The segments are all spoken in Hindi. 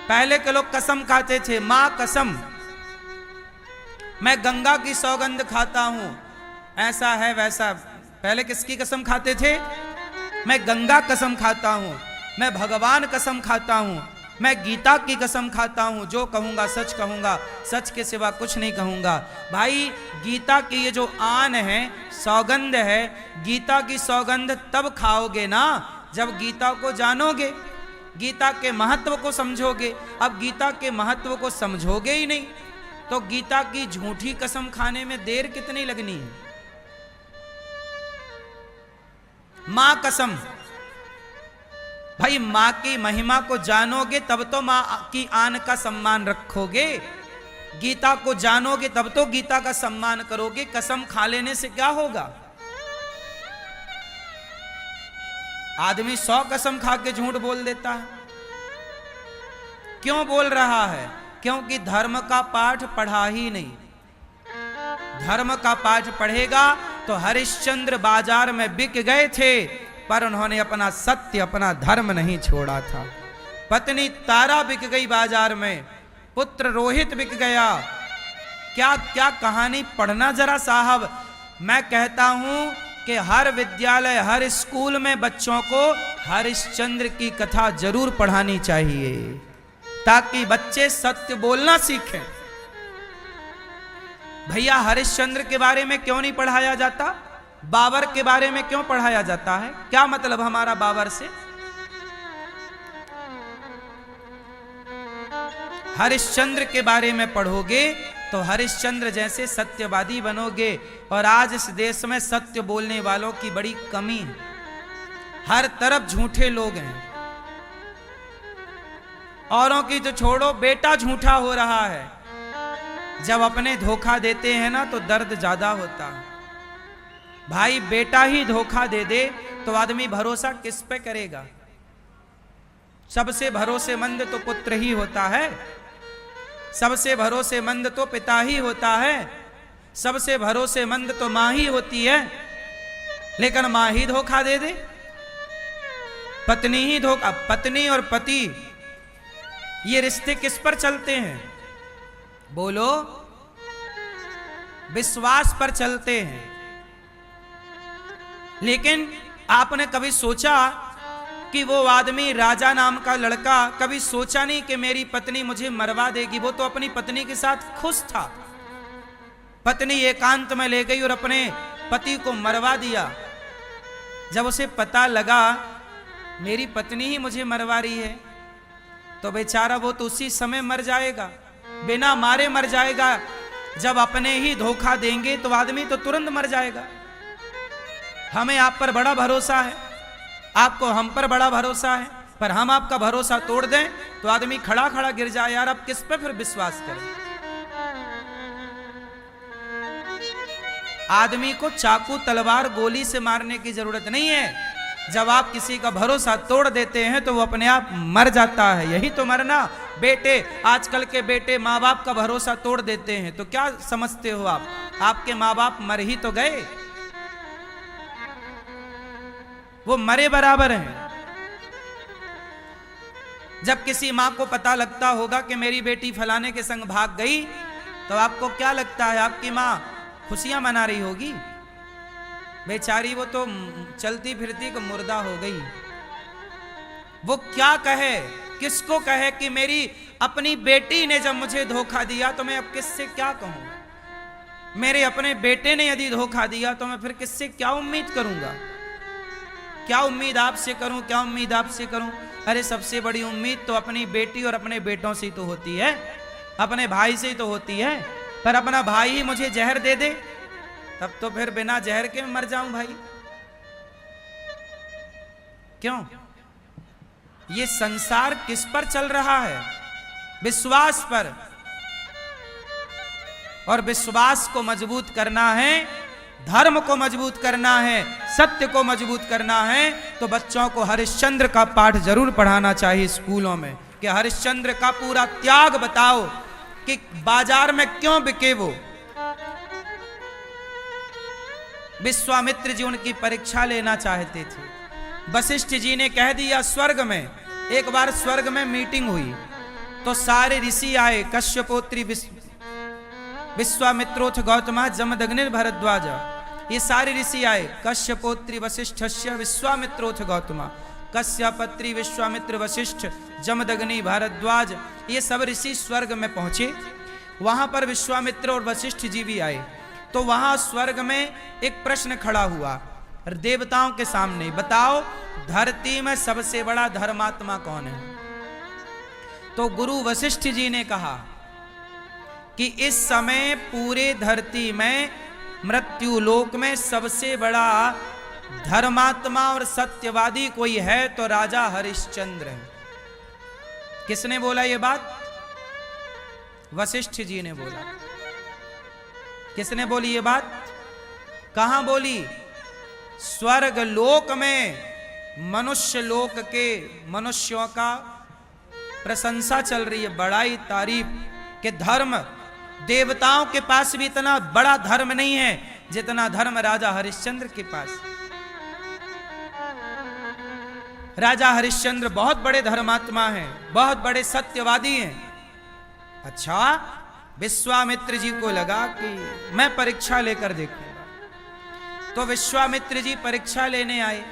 पहले के लोग कसम खाते थे, मां कसम, मैं गंगा की सौगंध खाता हूं, ऐसा है वैसा। पहले किसकी कसम खाते थे? मैं गंगा कसम खाता हूं, मैं भगवान कसम खाता हूं, मैं गीता की कसम खाता हूं, जो कहूंगा सच कहूंगा, सच के सिवा कुछ नहीं कहूंगा। भाई गीता की ये जो आन है, सौगंध है, गीता की सौगंध तब खाओगे ना जब गीता को जानोगे, गीता के महत्व को समझोगे। अब गीता के महत्व को समझोगे ही नहीं तो गीता की झूठी कसम खाने में देर कितनी लगनी है। मां कसम, भाई मां की महिमा को जानोगे तब तो मां की आन का सम्मान रखोगे, गीता को जानोगे तब तो गीता का सम्मान करोगे। कसम खा लेने से क्या होगा? आदमी 100 कसम खा के झूठ बोल देता है। क्यों बोल रहा है? क्योंकि धर्म का पाठ पढ़ा ही नहीं। धर्म का पाठ पढ़ेगा तो हरिश्चंद्र बाजार में बिक गए थे, पर उन्होंने अपना सत्य, अपना धर्म नहीं छोड़ा था। पत्नी तारा बिक गई बाजार में, पुत्र रोहित बिक गया। क्या क्या कहानी पढ़ना जरा साहब। मैं कहता हूं कि हर विद्यालय, हर स्कूल में बच्चों को हरिश्चंद्र की कथा जरूर पढ़ानी चाहिए, ताकि बच्चे सत्य बोलना सीखें। भैया हरिश्चंद्र के बारे में क्यों नहीं पढ़ाया जाता? बाबर के बारे में क्यों पढ़ाया जाता है? क्या मतलब हमारा बाबर से? हरिश्चंद्र के बारे में पढ़ोगे तो हरिश्चंद्र जैसे सत्यवादी बनोगे। और आज इस देश में सत्य बोलने वालों की बड़ी कमी है, हर तरफ झूठे लोग हैं। औरों की तो छोड़ो, बेटा झूठा हो रहा है। जब अपने धोखा देते हैं ना तो दर्द ज्यादा होता है। भाई बेटा ही धोखा दे दे तो आदमी भरोसा किस पे करेगा? सबसे भरोसेमंद तो पुत्र ही होता है, सबसे भरोसेमंद तो पिता ही होता है, सबसे भरोसेमंद तो मां ही होती है। लेकिन मां ही धोखा दे दे, पत्नी ही धोखा। पत्नी और पति ये रिश्ते किस पर चलते हैं? बोलो, विश्वास पर चलते हैं। लेकिन आपने कभी सोचा कि वो आदमी, राजा नाम का लड़का, कभी सोचा नहीं कि मेरी पत्नी मुझे मरवा देगी? वो तो अपनी पत्नी के साथ खुश था। पत्नी एकांत में ले गई और अपने पति को मरवा दिया। जब उसे पता लगा मेरी पत्नी ही मुझे मरवा रही है, तो बेचारा वो तो उसी समय मर जाएगा, बिना मारे मर जाएगा। जब अपने ही धोखा देंगे तो आदमी तो तुरंत मर जाएगा। हमें आप पर बड़ा भरोसा है, आपको हम पर बड़ा भरोसा है, पर हम आपका भरोसा तोड़ दें तो आदमी खड़ा खड़ा गिर जाए। यार अब किस पे फिर विश्वास करें? आदमी को चाकू तलवार गोली से मारने की जरूरत नहीं है। जब आप किसी का भरोसा तोड़ देते हैं तो वो अपने आप मर जाता है। यही तो मरना। बेटे, आजकल के बेटे माँ बाप का भरोसा तोड़ देते हैं तो क्या समझते हो आप? आपके माँ बाप मर ही तो गए, वो मरे बराबर हैं। जब किसी मां को पता लगता होगा कि मेरी बेटी फलाने के संग भाग गई, तो आपको क्या लगता है? आपकी मां खुशियां मना रही होगी? बेचारी वो तो चलती फिरती को मुर्दा हो गई। वो क्या कहे, किसको कहे कि मेरी अपनी बेटी ने जब मुझे धोखा दिया तो मैं अब किससे क्या कहूं? मेरे अपने बेटे ने यदि धोखा दिया तो मैं फिर किससे क्या उम्मीद करूंगा? क्या उम्मीद आपसे करूं? क्या उम्मीद आपसे करूं? अरे सबसे बड़ी उम्मीद तो अपनी बेटी और अपने बेटों से ही तो होती है, अपने भाई से ही तो होती है। पर अपना भाई ही मुझे जहर दे दे तब तो फिर बिना जहर के मर जाऊं भाई। क्यों? ये संसार किस पर चल रहा है? विश्वास पर। और विश्वास को मजबूत करना है, धर्म को मजबूत करना है, सत्य को मजबूत करना है, तो बच्चों को हरिश्चंद्र का पाठ जरूर पढ़ाना चाहिए स्कूलों में। कि हरिश्चंद्र का पूरा त्याग बताओ कि बाजार में क्यों बिके वो। विश्वामित्र जी उनकी परीक्षा लेना चाहते थे। वशिष्ठ जी ने कह दिया स्वर्ग में। एक बार स्वर्ग में मीटिंग हुई तो सारे ऋषि आए, कश्यपोत्री विश्वामित्रोथ गौतम जमदग्नि भरद्वाज, ये सारे ऋषि आए। कश्यपोत्री वशिष्ठस्य विश्वामित्रोथ गौतम, कश्यपत्री विश्वामित्र वशिष्ठ जमदग्नि भारद्वाज, ये सब ऋषि स्वर्ग में पहुंचे। वहां पर विश्वामित्र और वशिष्ठ जी भी आए। तो वहां स्वर्ग में एक प्रश्न खड़ा हुआ देवताओं के सामने, बताओ धरती में सबसे बड़ा धर्मात्मा कौन है? तो गुरु वशिष्ठ जी ने कहा कि इस समय पूरे धरती में मृत्यु लोक में सबसे बड़ा धर्मात्मा और सत्यवादी कोई है तो राजा हरिश्चंद्र है। किसने बोला ये बात? वशिष्ठ जी ने बोला। किसने बोली ये बात? कहां बोली? स्वर्ग लोक में मनुष्य लोक के मनुष्यों का प्रशंसा चल रही है, बड़ाई तारीफ के धर्म देवताओं के पास भी इतना बड़ा धर्म नहीं है जितना धर्म राजा हरिश्चंद्र के पास। राजा हरिश्चंद्र बहुत बड़े धर्मात्मा हैं, बहुत बड़े सत्यवादी हैं। अच्छा, विश्वामित्र जी को लगा कि मैं परीक्षा लेकर देखूंगा, तो विश्वामित्र जी परीक्षा लेने आए।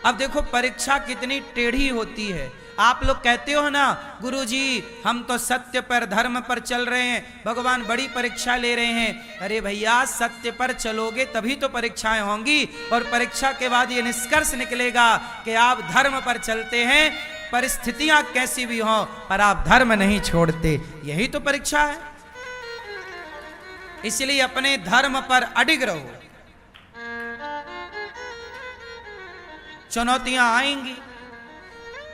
अब देखो परीक्षा कितनी टेढ़ी होती है। आप लोग कहते हो ना गुरुजी हम तो सत्य पर धर्म पर चल रहे हैं, भगवान बड़ी परीक्षा ले रहे हैं। अरे भैया सत्य पर चलोगे तभी तो परीक्षाएं होंगी, और परीक्षा के बाद ये निष्कर्ष निकलेगा कि आप धर्म पर चलते हैं, परिस्थितियां कैसी भी हों पर आप धर्म नहीं छोड़ते। यही तो परीक्षा है। इसलिए अपने धर्म पर अडिग रहो, चुनौतियां आएंगी।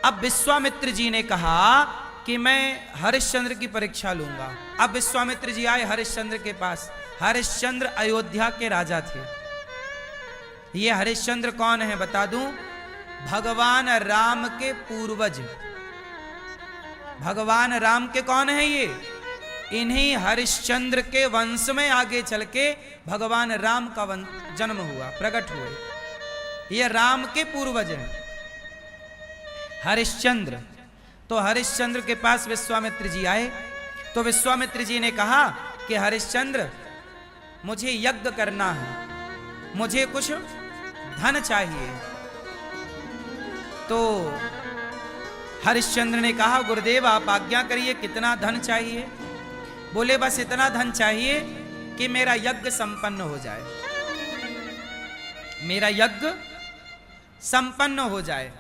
अब विश्वामित्र जी ने कहा कि मैं हरिश्चंद्र की परीक्षा लूंगा। अब विश्वामित्र जी आए हरिश्चंद्र के पास। हरिश्चंद्र अयोध्या के राजा थे। ये हरिश्चंद्र कौन है बता दूं? भगवान राम के पूर्वज। भगवान राम के कौन है ये? इन्हीं हरिश्चंद्र के वंश में आगे चल के भगवान राम का जन्म हुआ, प्रकट हुए। ये राम के पूर्वज हैं हरिश्चंद्र। तो हरिश्चंद्र के पास विश्वामित्र जी आए। तो विश्वामित्र जी ने कहा कि हरिश्चंद्र मुझे यज्ञ करना है, मुझे कुछ धन चाहिए। तो हरिश्चंद्र ने कहा गुरुदेव आप आज्ञा करिए, कितना धन चाहिए? बोले बस इतना धन चाहिए कि मेरा यज्ञ संपन्न हो जाए, मेरा यज्ञ संपन्न हो जाए।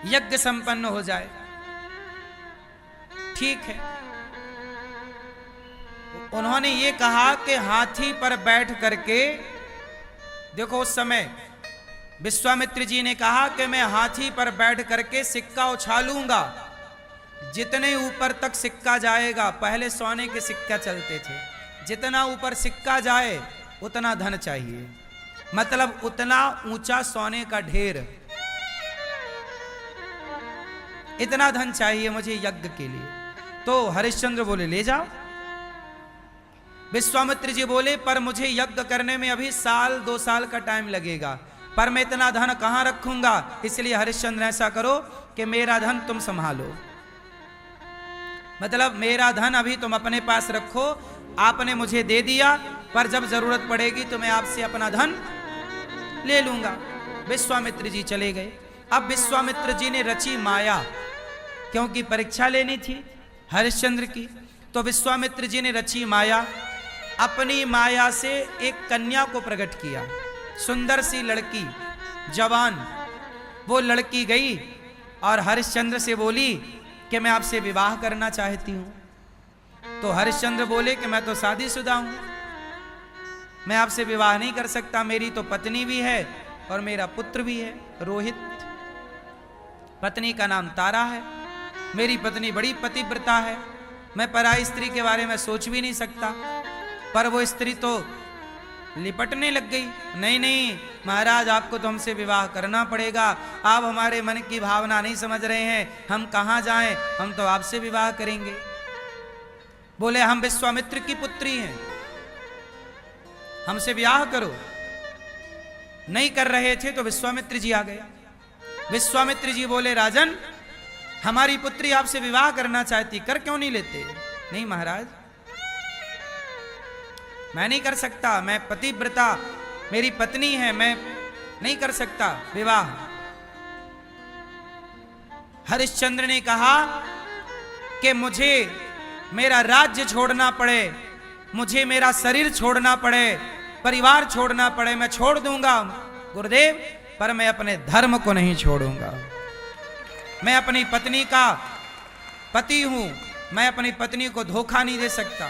यज्ञ संपन्न हो जाए, ठीक है। उन्होंने ये कहा कि हाथी पर बैठ करके, देखो उस समय विश्वामित्र जी ने कहा कि मैं हाथी पर बैठ करके सिक्का उछालूंगा, जितने ऊपर तक सिक्का जाएगा, पहले सोने के सिक्का चलते थे, जितना ऊपर सिक्का जाए उतना धन चाहिए, मतलब उतना ऊंचा सोने का ढेर, इतना धन चाहिए मुझे यज्ञ के लिए। तो हरिश्चंद्र बोले ले जाओ। विश्वामित्र जी बोले पर मुझे यज्ञ करने में अभी 1-2 साल का टाइम लगेगा, पर मैं इतना धन कहां रखूंगा, इसलिए हरिश्चंद्र ऐसा करो कि मेरा धन तुम संभालो, मतलब मेरा धन अभी तुम अपने पास रखो, आपने मुझे दे दिया पर जब जरूरत पड़ेगी तो मैं आपसे अपना धन ले लूंगा। विश्वामित्र जी चले गए। अब विश्वामित्र जी ने रची माया, क्योंकि परीक्षा लेनी थी हरिश्चंद्र की, तो विश्वामित्र जी ने रची माया, अपनी माया से एक कन्या को प्रकट किया, सुंदर सी लड़की, जवान। वो लड़की गई और हरिश्चंद्र से बोली कि मैं आपसे विवाह करना चाहती हूं। तो हरिश्चंद्र बोले कि मैं तो शादीशुदा हूं, मैं आपसे विवाह नहीं कर सकता, मेरी तो पत्नी भी है और मेरा पुत्र भी है रोहित, पत्नी का नाम तारा है, मेरी पत्नी बड़ी पतिव्रता है, मैं पराई स्त्री के बारे में सोच भी नहीं सकता। पर वो स्त्री तो लिपटने लग गई, नहीं नहीं महाराज आपको तो हमसे विवाह करना पड़ेगा, आप हमारे मन की भावना नहीं समझ रहे हैं, हम कहाँ जाएं, हम तो आपसे विवाह करेंगे। बोले हम विश्वामित्र की पुत्री हैं, हमसे विवाह करो। नहीं कर रहे थे तो विश्वामित्र जी आ गए। विश्वामित्र जी बोले, राजन हमारी पुत्री आपसे विवाह करना चाहती, कर क्यों नहीं लेते? नहीं महाराज, मैं नहीं कर सकता, मैं पतिव्रता, मेरी पत्नी है, मैं नहीं कर सकता विवाह। हरिश्चंद्र ने कहा कि मुझे मेरा राज्य छोड़ना पड़े, मुझे मेरा शरीर छोड़ना पड़े, परिवार छोड़ना पड़े, मैं छोड़ दूंगा गुरुदेव, पर मैं अपने धर्म को नहीं छोड़ूंगा। मैं अपनी पत्नी का पति हूं, मैं अपनी पत्नी को धोखा नहीं दे सकता,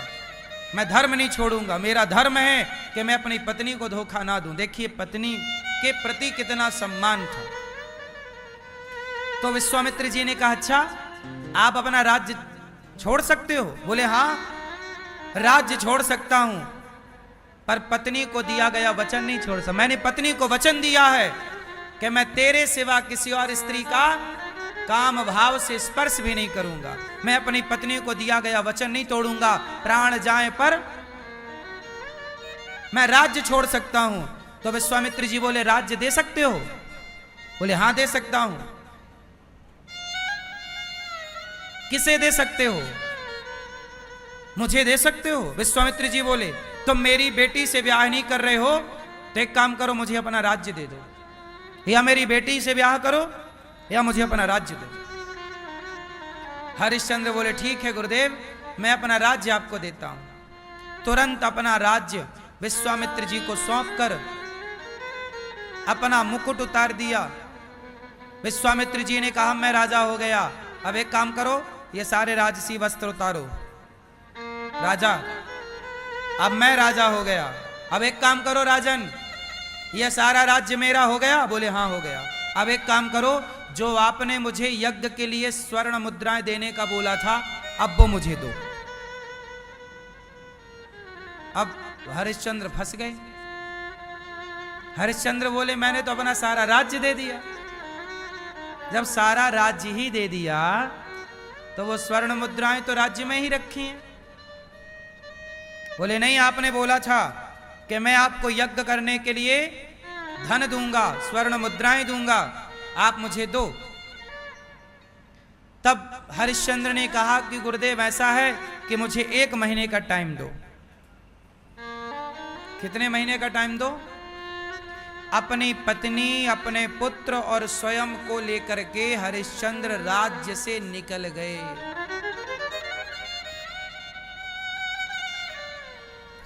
मैं धर्म नहीं छोड़ूंगा। मेरा धर्म है कि मैं अपनी पत्नी को धोखा ना दूं। देखिए पत्नी के प्रति कितना सम्मान था। तो विश्वामित्र जी ने कहा, अच्छा आप अपना राज्य छोड़ सकते हो? बोले हाँ, राज्य छोड़ सकता हूं, पर पत्नी को दिया गया वचन नहीं छोड़ सकता। मैंने पत्नी को वचन दिया है कि मैं तेरे सिवा किसी और स्त्री का काम भाव से स्पर्श भी नहीं करूंगा। मैं अपनी पत्नी को दिया गया वचन नहीं तोड़ूंगा, प्राण जाए पर मैं राज्य छोड़ सकता हूं। तो विश्वामित्र जी बोले, राज्य दे सकते हो? बोले हाँ दे सकता हूं। किसे दे सकते हो? मुझे दे सकते हो। विश्वामित्र जी बोले, तुम मेरी बेटी से ब्याह नहीं कर रहे हो तो एक काम करो, मुझे अपना राज्य दे दो, या मेरी बेटी से ब्याह करो या मुझे अपना राज्य दो। हरिश्चंद्र बोले, ठीक है गुरुदेव, मैं अपना राज्य आपको देता हूं। तुरंत अपना राज्य विश्वामित्र जी को सौंपकर अपना मुकुट उतार दिया। विश्वामित्र जी ने कहा, मैं राजा हो गया, अब एक काम करो, ये सारे राजसी वस्त्र उतारो। राजा, अब मैं राजा हो गया, अब एक काम करो राजन, ये सारा राज्य मेरा हो गया? बोले हाँ हो गया। अब एक काम करो, जो आपने मुझे यज्ञ के लिए स्वर्ण मुद्राएं देने का बोला था, अब वो मुझे दो। अब हरिश्चंद्र फंस गए। हरिश्चंद्र बोले, मैंने तो अपना सारा राज्य दे दिया। जब सारा राज्य ही दे दिया तो वो स्वर्ण मुद्राएं तो राज्य में ही रखी हैं। बोले नहीं, आपने बोला था कि मैं आपको यज्ञ करने के लिए धन दूंगा, स्वर्ण मुद्राएं दूंगा, आप मुझे दो। तब हरिश्चंद्र ने कहा कि गुरुदेव ऐसा है कि मुझे 1 महीने का टाइम दो। कितने महीने का टाइम दो? अपनी पत्नी, अपने पुत्र और स्वयं को लेकर के हरिश्चंद्र राज्य से निकल गए।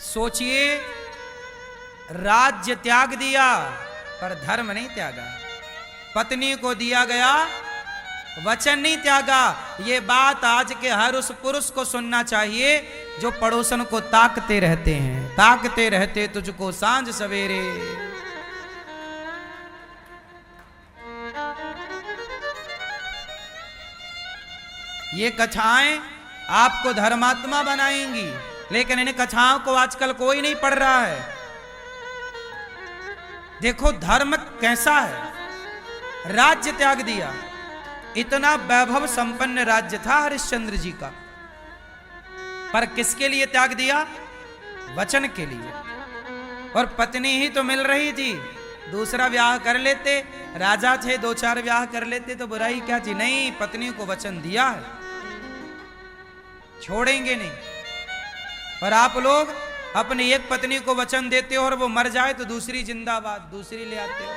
सोचिए, राज्य त्याग दिया पर धर्म नहीं त्यागा, पत्नी को दिया गया वचन नहीं त्यागा। ये बात आज के हर उस पुरुष को सुनना चाहिए जो पड़ोसन को ताकते रहते हैं, ताकते रहते तुझको सांझ सवेरे। ये कथाएं आपको धर्मात्मा बनाएंगी, लेकिन इन कथाओं को आजकल कोई नहीं पढ़ रहा है। देखो धर्म कैसा है। राज्य त्याग दिया, इतना वैभव संपन्न राज्य था हरिश्चंद्र जी का, पर किसके लिए त्याग दिया? वचन के लिए। और पत्नी ही तो मिल रही थी, दूसरा ब्याह कर लेते, राजा थे, 2-4 ब्याह कर लेते तो बुराई क्या थी? नहीं, पत्नी को वचन दिया है, छोड़ेंगे नहीं। और आप लोग अपनी एक पत्नी को वचन देते हो और वो मर जाए तो दूसरी जिंदाबाद, दूसरी ले आते हो।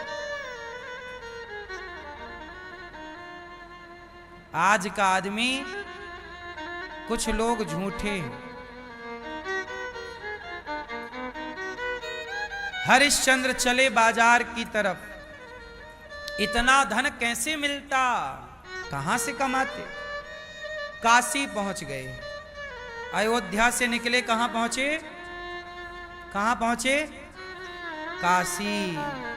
आज का आदमी, कुछ लोग झूठे हैं। हरिश्चंद्र चले बाजार की तरफ। इतना धन कैसे मिलता, कहां से कमाते? काशी पहुंच गए। अयोध्या से निकले, कहां पहुंचे? कहां पहुंचे? काशी।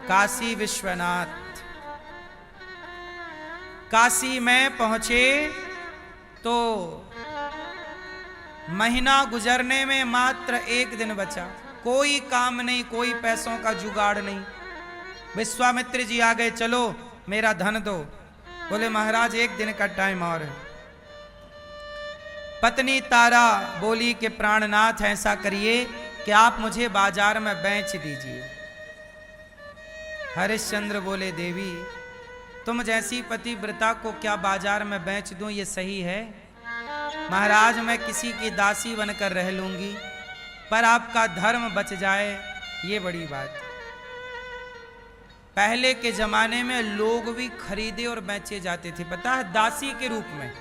काशी विश्वनाथ। काशी में पहुंचे तो महीना गुजरने में मात्र 1 दिन बचा। कोई काम नहीं, कोई पैसों का जुगाड़ नहीं। विश्वामित्र जी आ गए, चलो मेरा धन दो। बोले महाराज 1 दिन का टाइम और है। पत्नी तारा बोली कि प्राणनाथ ऐसा करिए कि आप मुझे बाजार में बेच दीजिए। हरिश्चंद्र बोले, देवी तुम जैसी पतिव्रता को क्या बाजार में बेच दूं, ये सही है? महाराज मैं किसी की दासी बनकर रह लूंगी, पर आपका धर्म बच जाए ये बड़ी बात। पहले के जमाने में लोग भी खरीदे और बेचे जाते थे, पता है, दासी के रूप में।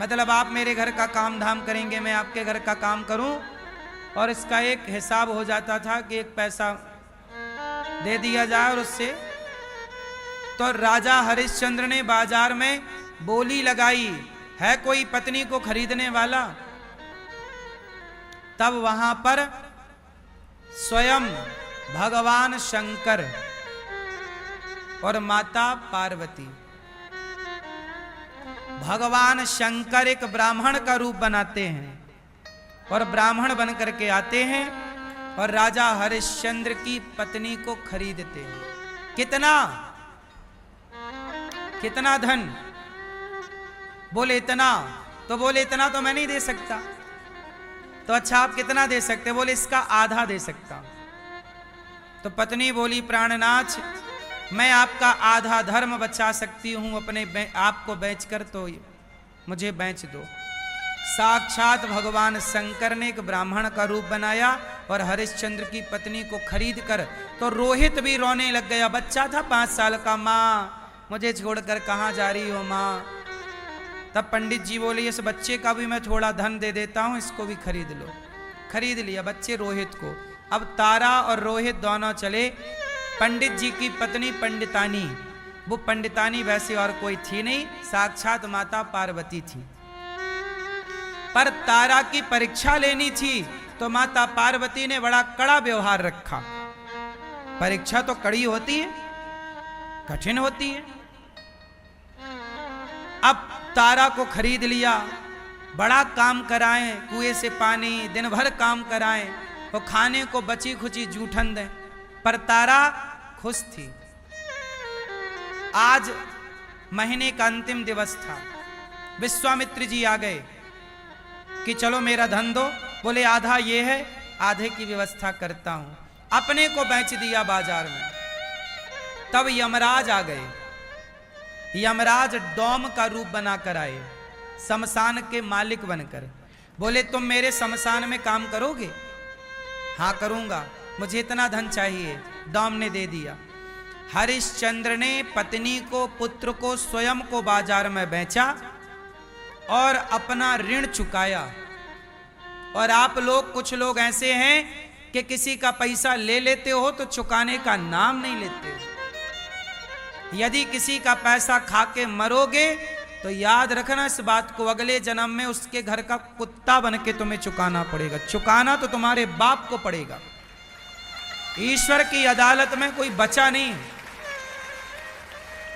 मतलब आप मेरे घर का काम धाम करेंगे, मैं आपके घर का काम करूं, और इसका एक हिसाब हो जाता था कि एक पैसा दे दिया जाए, और उससे तो राजा हरिश्चंद्र ने बाजार में बोली लगाई, है कोई पत्नी को खरीदने वाला? तब वहां पर स्वयं भगवान शंकर और माता पार्वती, भगवान शंकर एक ब्राह्मण का रूप बनाते हैं और ब्राह्मण बन करके आते हैं और राजा हरिश्चंद्र की पत्नी को खरीदते हैं। कितना कितना धन? बोले इतना। तो बोले इतना तो मैं नहीं दे सकता। तो अच्छा आप कितना दे सकते? बोले इसका आधा दे सकता। तो पत्नी बोली, प्राणनाथ मैं आपका आधा धर्म बचा सकती हूं, अपने आपको बेचकर, तो मुझे बेच दो। साक्षात भगवान शंकर ने एक ब्राह्मण का रूप बनाया और हरिश्चंद्र की पत्नी को खरीद कर, तो रोहित भी रोने लग गया। बच्चा था 5 साल का। माँ मुझे छोड़कर कहाँ जा रही हो माँ? तब पंडित जी बोले, इस बच्चे का भी मैं थोड़ा धन दे देता हूँ, इसको भी खरीद लो। खरीद लिया बच्चे रोहित को। अब तारा और रोहित दोनों चले। पंडित जी की पत्नी पंडितानी, वो पंडितानी वैसे और कोई थी नहीं, साक्षात माता पार्वती थी। पर तारा की परीक्षा लेनी थी तो माता पार्वती ने बड़ा कड़ा व्यवहार रखा। परीक्षा तो कड़ी होती है, कठिन होती है। अब तारा को खरीद लिया, बड़ा काम कराएं, कुएं से पानी, दिन भर काम कराएं, तो खाने को बची खुची जूठन दें, पर तारा खुश थी। आज महीने का अंतिम दिवस था। विश्वामित्र जी आ गए कि चलो मेरा धन दो। बोले आधा ये है, आधे की व्यवस्था करता हूं। अपने को बेच दिया बाजार में। तब यमराज आ गए। यमराज डोम का रूप बनाकर आए, शमशान के मालिक बनकर। बोले तुम मेरे शमशान में काम करोगे? हाँ करूंगा, मुझे इतना धन चाहिए। डोम ने दे दिया। हरिश्चंद्र ने पत्नी को, पुत्र को, स्वयं को बाजार में बेचा और अपना ऋण चुकाया। और आप लोग, कुछ लोग ऐसे हैं कि किसी का पैसा ले लेते हो तो चुकाने का नाम नहीं लेते हो। यदि किसी का पैसा खा के मरोगे तो याद रखना इस बात को, अगले जन्म में उसके घर का कुत्ता बन के तुम्हें चुकाना पड़ेगा। चुकाना तो तुम्हारे बाप को पड़ेगा। ईश्वर की अदालत में कोई बचा नहीं।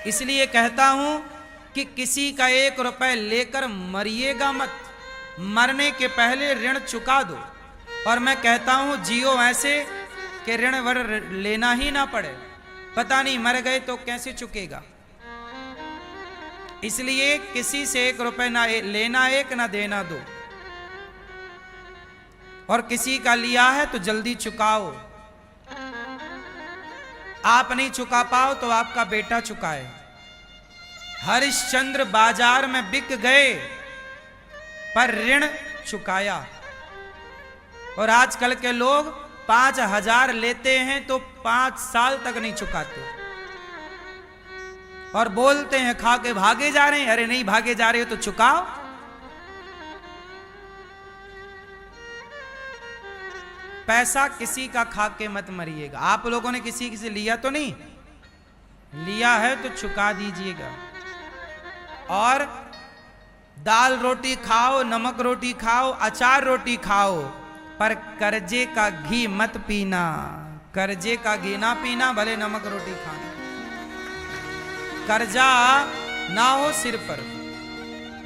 इसलिए कहता हूं कि किसी का 1 रुपए लेकर मरिएगा मत। मरने के पहले ऋण चुका दो। और मैं कहता हूं जियो ऐसे कि ऋण वर लेना ही ना पड़े। पता नहीं मर गए तो कैसे चुकेगा। इसलिए किसी से 1 रुपए ना लेना, 1 ना देना 2। और किसी का लिया है तो जल्दी चुकाओ। आप नहीं चुका पाओ तो आपका बेटा चुकाए। हरिश्चंद्र बाजार में बिक गए पर ऋण चुकाया। और आजकल के लोग 5,000 लेते हैं तो 5 साल तक नहीं चुकाते और बोलते हैं खा के भागे जा रहे हैं। अरे नहीं भागे जा रहे हो तो चुकाओ। पैसा किसी का खा के मत मरिएगा। आप लोगों ने किसी से लिया तो नहीं? लिया है तो चुका दीजिएगा। और दाल रोटी खाओ, नमक रोटी खाओ, अचार रोटी खाओ, पर कर्जे का घी मत पीना। कर्जे का घी ना पीना, भले नमक रोटी खाना। कर्जा ना हो सिर पर,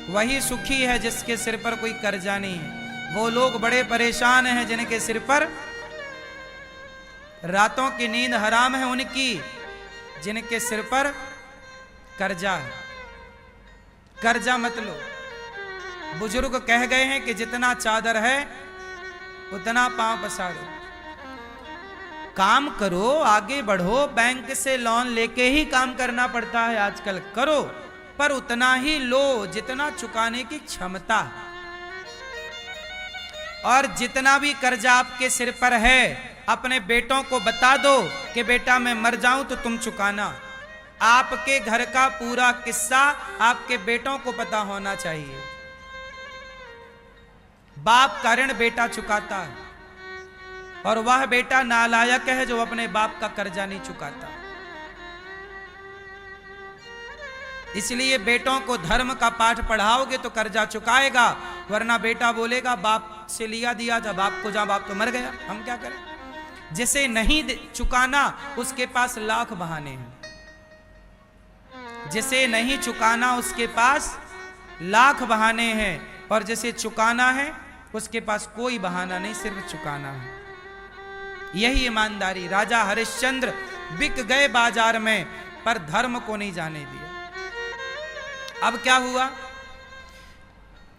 वही सुखी है जिसके सिर पर कोई कर्जा नहीं है। वो लोग बड़े परेशान हैं जिनके सिर पर रातों की नींद हराम है, उनकी जिनके सिर पर कर्जा है। कर्जा मत लो। बुजुर्ग कह गए हैं कि जितना चादर है उतना पांव पसारो। काम करो, आगे बढ़ो। बैंक से लोन लेके ही काम करना पड़ता है आजकल, करो पर उतना ही लो जितना चुकाने की क्षमता। और जितना भी कर्जा आपके सिर पर है, अपने बेटों को बता दो कि बेटा मैं मर जाऊं तो तुम चुकाना। आपके घर का पूरा किस्सा आपके बेटों को पता होना चाहिए। बाप का ऋण बेटा चुकाता है, और वह बेटा नालायक है जो अपने बाप का कर्जा नहीं चुकाता। इसलिए बेटों को धर्म का पाठ पढ़ाओगे तो कर्जा चुकाएगा, वरना बेटा बोलेगा बाप से लिया दिया था, बाप को जहां बाप तो मर गया, हम क्या करें। जिसे नहीं चुकाना उसके पास लाख बहाने हैं, जिसे नहीं चुकाना उसके पास लाख बहाने हैं, और जिसे चुकाना है उसके पास कोई बहाना नहीं, सिर्फ चुकाना है। यही ईमानदारी। राजा हरिश्चंद्र बिक गए बाजार में, पर धर्म को नहीं जाने दिया। अब क्या हुआ,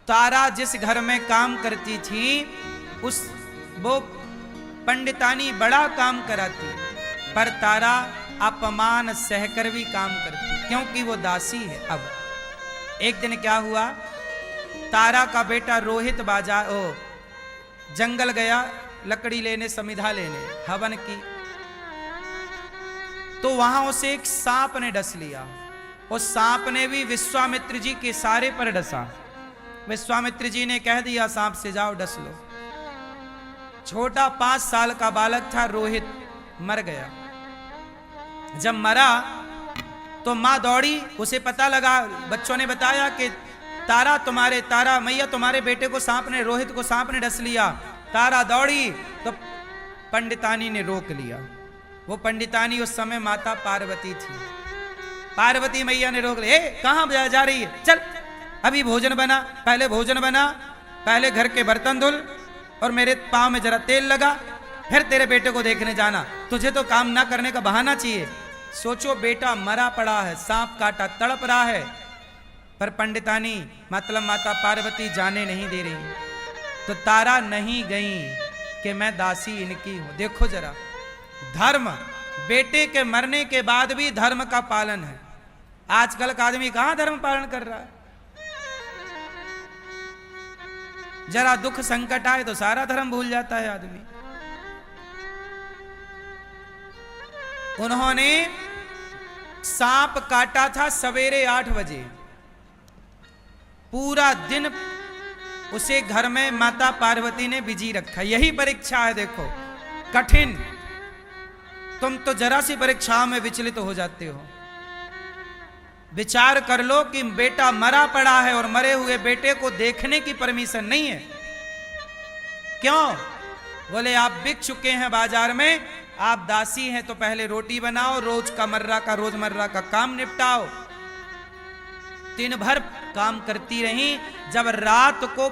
तारा जिस घर में काम करती थी वो पंडितानी बड़ा काम कराती, पर तारा अपमान सहकर भी काम करती, क्योंकि वो दासी है। अब एक दिन क्या हुआ, तारा का बेटा रोहित जंगल गया लकड़ी लेने, समिधा लेने, हवन की। तो वहां उसे एक सांप ने डस लिया। उस सांप ने भी विश्वामित्र जी के सारे पर डसा। विश्वामित्र जी ने कह दिया सांप से जाओ डस लो। छोटा 5 साल का बालक था रोहित, मर गया। जब मरा तो मां दौड़ी, उसे पता लगा, बच्चों ने बताया कि तारा मैया तुम्हारे बेटे को सांप ने, रोहित को सांप ने डस लिया। तारा दौड़ी तो पंडितानी ने रोक लिया। वो पंडितानी उस समय माता पार्वती थी। पार्वती मैया ने रोक लिया, कहां जा रही है, चल अभी भोजन बना, पहले भोजन बना, पहले घर के बर्तन धुल, और मेरे पांव में जरा तेल लगा, फिर तेरे बेटे को देखने जाना। तुझे तो काम ना करने का बहाना चाहिए। सोचो बेटा मरा पड़ा है, सांप काटा, तड़प रहा है, पर पंडितानी मतलब माता पार्वती जाने नहीं दे रही। तो तारा नहीं गई कि मैं दासी इनकी हूं। देखो जरा, धर्म, बेटे के मरने के बाद भी धर्म का पालन है। आजकल का आदमी कहां धर्म पालन कर रहा है। जरा दुख संकट आए तो सारा धर्म भूल जाता है आदमी। उन्होंने सांप काटा था सवेरे 8 बजे। पूरा दिन उसे घर में माता पार्वती ने बिजी रखा। यही परीक्षा है, देखो कठिन। तुम तो जरा सी परीक्षाओं में विचलित हो जाते हो। विचार कर लो कि बेटा मरा पड़ा है और मरे हुए बेटे को देखने की परमिशन नहीं है। क्यों? बोले आप बिक चुके हैं बाजार में, आप दासी हैं, तो पहले रोटी बनाओ, रोजमर्रा का काम निपटाओ। दिन भर काम करती रही। जब रात को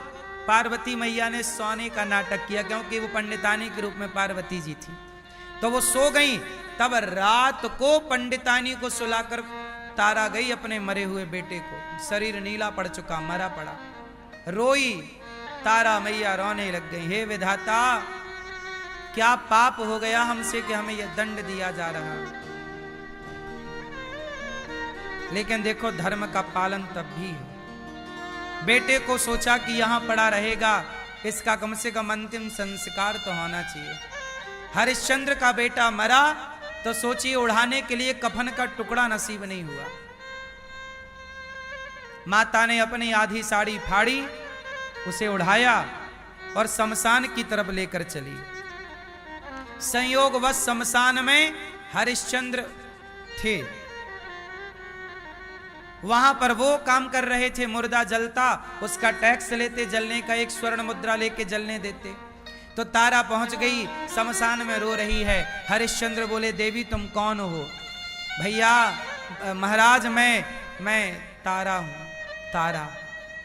पार्वती मैया ने सोने का नाटक किया, क्योंकि वो पंडितानी के रूप में पार्वती जी थी, तो वो सो गई। तब रात को पंडितानी को सुलाकर तारा गई अपने मरे हुए बेटे को, शरीर नीला पड़ चुका, मरा पड़ा, रोई। तारा मैया रोने लग गई, हे विधाता क्या पाप हो गया हमसे कि हमें यह दंड दिया जा रहा है। लेकिन देखो धर्म का पालन तब भी है। बेटे को सोचा कि यहां पड़ा रहेगा, इसका कम से कम अंतिम संस्कार तो होना चाहिए। हरिश्चंद्र का बेटा मरा तो सोचिए उड़ाने के लिए कफन का टुकड़ा नसीब नहीं हुआ। माता ने अपनी आधी साड़ी फाड़ी, उसे उड़ाया और शमशान की तरफ लेकर चली। संयोगवश शमशान में हरिश्चंद्र थे। वहां पर वो काम कर रहे थे, मुर्दा जलता, उसका टैक्स लेते, जलने का 1 स्वर्ण मुद्रा लेके जलने देते। तो तारा पहुंच गई, शमशान में रो रही है। हरिश्चंद्र बोले देवी तुम कौन हो? भैया महाराज मैं तारा हूं। तारा,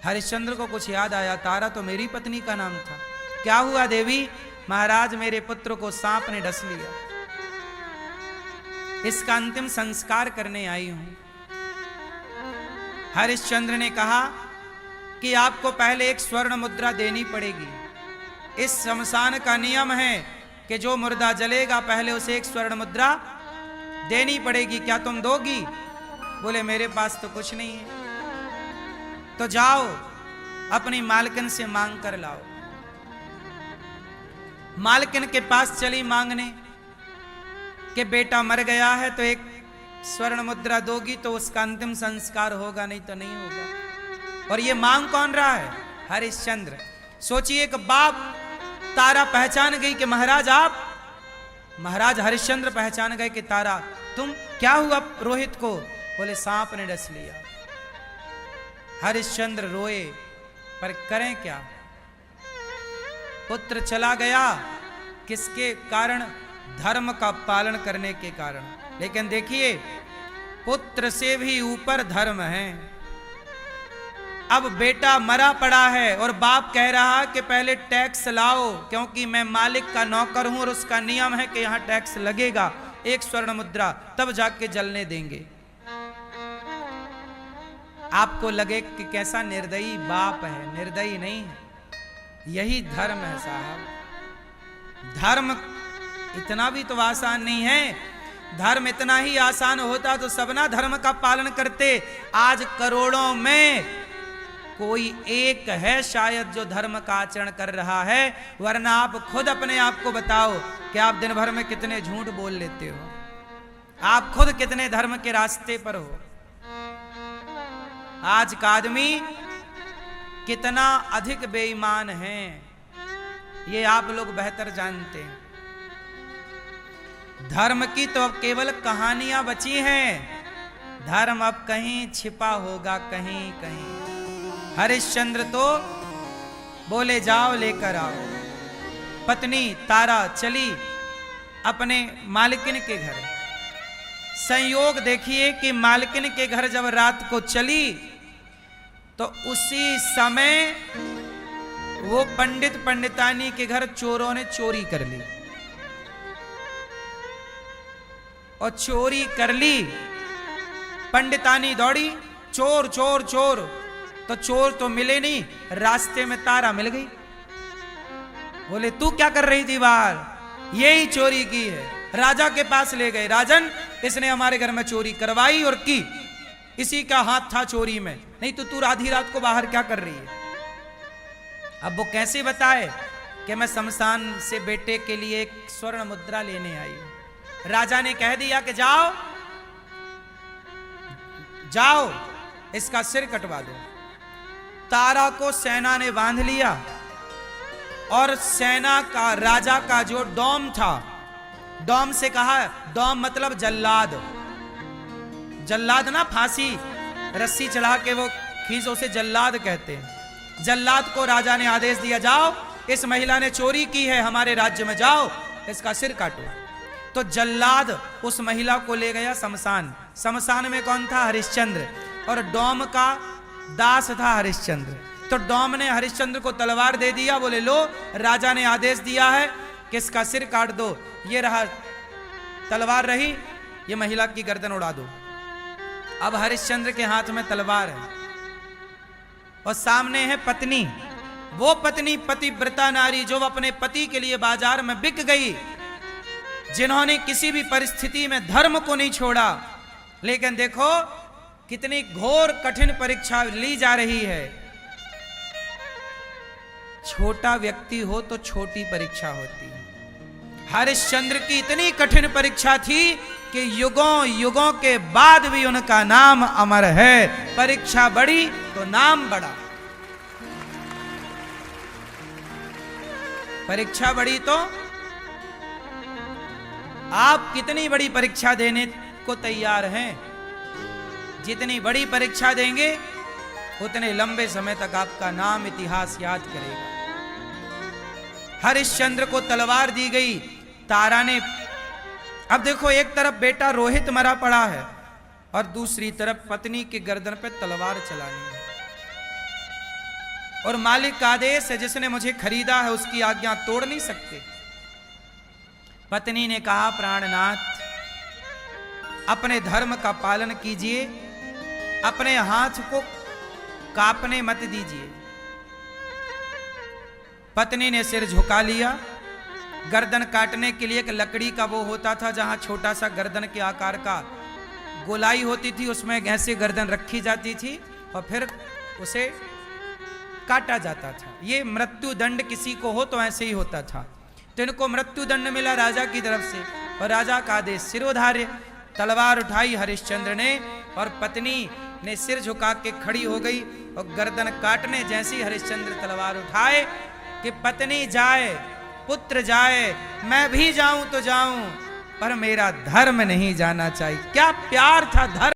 हरिश्चंद्र को कुछ याद आया, तारा तो मेरी पत्नी का नाम था। क्या हुआ देवी? महाराज मेरे पुत्र को सांप ने डस लिया, इसका अंतिम संस्कार करने आई हूं। हरिश्चंद्र ने कहा कि आपको पहले 1 स्वर्ण मुद्रा देनी पड़ेगी। इस शमशान का नियम है कि जो मुर्दा जलेगा पहले उसे एक स्वर्ण मुद्रा देनी पड़ेगी, क्या तुम दोगी? बोले मेरे पास तो कुछ नहीं है। तो जाओ अपनी मालकिन से मांग कर लाओ। मालकिन के पास चली मांगने कि बेटा मर गया है तो एक स्वर्ण मुद्रा दोगी तो उसका अंतिम संस्कार होगा, नहीं तो नहीं होगा। और ये मांग कौन रहा है? हरिश्चंद्र। सोचिए कि बाप तारा पहचान गई कि महाराज आप, महाराज हरिश्चंद्र पहचान गए कि तारा तुम, क्या हुआ रोहित को? बोले सांप ने डस लिया। हरिश्चंद्र रोए पर करें क्या? पुत्र चला गया, किसके कारण? धर्म का पालन करने के कारण। लेकिन देखिए पुत्र से भी ऊपर धर्म है। अब बेटा मरा पड़ा है और बाप कह रहा कि पहले टैक्स लाओ, क्योंकि मैं मालिक का नौकर हूं और उसका नियम है कि यहां टैक्स लगेगा, एक स्वर्ण मुद्रा, तब जाके जलने देंगे। आपको लगे कि कैसा निर्दयी बाप है, निर्दयी नहीं है, यही धर्म है साहब। धर्म इतना भी तो आसान नहीं है। धर्म इतना ही आसान होता तो सब ना धर्म का पालन करते। आज करोड़ों में कोई एक है शायद जो धर्म का आचरण कर रहा है, वरना आप खुद अपने आप को बताओ कि आप दिन भर में कितने झूठ बोल लेते हो, आप खुद कितने धर्म के रास्ते पर हो। आज का आदमी कितना अधिक बेईमान है, ये आप लोग बेहतर जानते हैं। धर्म की तो अब केवल कहानियां बची हैं, धर्म अब कहीं छिपा होगा, कहीं कहीं। हरिश्चंद्र तो बोले जाओ लेकर आओ। पत्नी तारा चली अपने मालकिन के घर। संयोग देखिए कि मालकिन के घर जब रात को चली तो उसी समय वो पंडित पंडितानी के घर चोरों ने चोरी कर ली। और चोरी कर ली, पंडितानी दौड़ी, चोर चोर चोर, तो चोर तो मिले नहीं, रास्ते में तारा मिल गई। बोले तू क्या कर रही थी बाहर? यही चोरी की है। राजा के पास ले गए, राजन इसने हमारे घर में चोरी करवाई और की, इसी का हाथ था चोरी में, नहीं तो तू आधी रात को बाहर क्या कर रही है? अब वो कैसे बताए कि मैं शमशान से बेटे के लिए एक स्वर्ण मुद्रा लेने आई हूं। राजा ने कह दिया कि जाओ जाओ इसका सिर कटवा दो। तारा को सेना ने बांध लिया और सेना का राजा का जो डोम था, डोम से कहा, डोम मतलब जल्लाद, जल्लाद ना फांसी रस्सी चढ़ा के वो खींचो, उसे जल्लाद कहते हैं। जल्लाद को राजा ने आदेश दिया जाओ इस महिला ने चोरी की है, हमारे राज्य में जाओ इसका सिर काटो। तो जल्लाद उस महिला को ले गया शमशान। शमशान में कौन था? हरिश्चंद्र। और डोम का दास था हरिश्चंद्र। तो डोम ने हरिश्चंद्र को तलवार दे दिया, बोले लो राजा ने आदेश दिया है कि इसका सिर काट दो। ये रहा तलवार, रही ये महिला की गर्दन उड़ा दो। अब हरिश्चंद्र के हाथ में तलवार है और सामने है पत्नी, वो पत्नी पतिव्रता नारी जो अपने पति के लिए बाजार में बिक गई, जिन्होंने किसी भी परिस्थिति में धर्म को नहीं छोड़ा। लेकिन देखो कितनी घोर कठिन परीक्षा ली जा रही है। छोटा व्यक्ति हो तो छोटी परीक्षा होती है। हरिश्चंद्र की इतनी कठिन परीक्षा थी कि युगों युगों के बाद भी उनका नाम अमर है। परीक्षा बढ़ी तो नाम बढ़ा, परीक्षा बढ़ी तो आप कितनी बड़ी परीक्षा देने को तैयार हैं? जितनी बड़ी परीक्षा देंगे उतने लंबे समय तक आपका नाम इतिहास याद करेगा। हरिश्चंद्र को तलवार दी गई, तारा ने, अब देखो एक तरफ बेटा रोहित मरा पड़ा है और दूसरी तरफ पत्नी की गर्दन पे तलवार चलानी है। और मालिक का आदेश है, जिसने मुझे खरीदा है उसकी आज्ञा तोड़ नहीं सकते। पत्नी ने कहा प्राणनाथ अपने धर्म का पालन कीजिए, अपने हाथ को कांपने मत दीजिए। पत्नी ने सिर झुका लिया गर्दन काटने के लिए एक लकड़ी का वो होता था, जहां छोटा सा गर्दन के आकार का गोलाई होती थी, उसमें ऐसे गर्दन रखी जाती थी और फिर उसे काटा जाता था। ये मृत्यु दंड किसी को हो तो ऐसे ही होता था। तो इनको मृत्यु दंड मिला राजा की तरफ से, और राजा का आदेश सिरोधार्य। तलवार उठाई हरिश्चंद्र ने, और पत्नी ने सिर झुका के खड़ी हो गई, और गर्दन काटने जैसी हरिश्चंद्र तलवार उठाए कि पत्नी जाए पुत्र जाए, मैं भी जाऊं तो जाऊं, पर मेरा धर्म नहीं जाना चाहिए। क्या प्यार था धर्म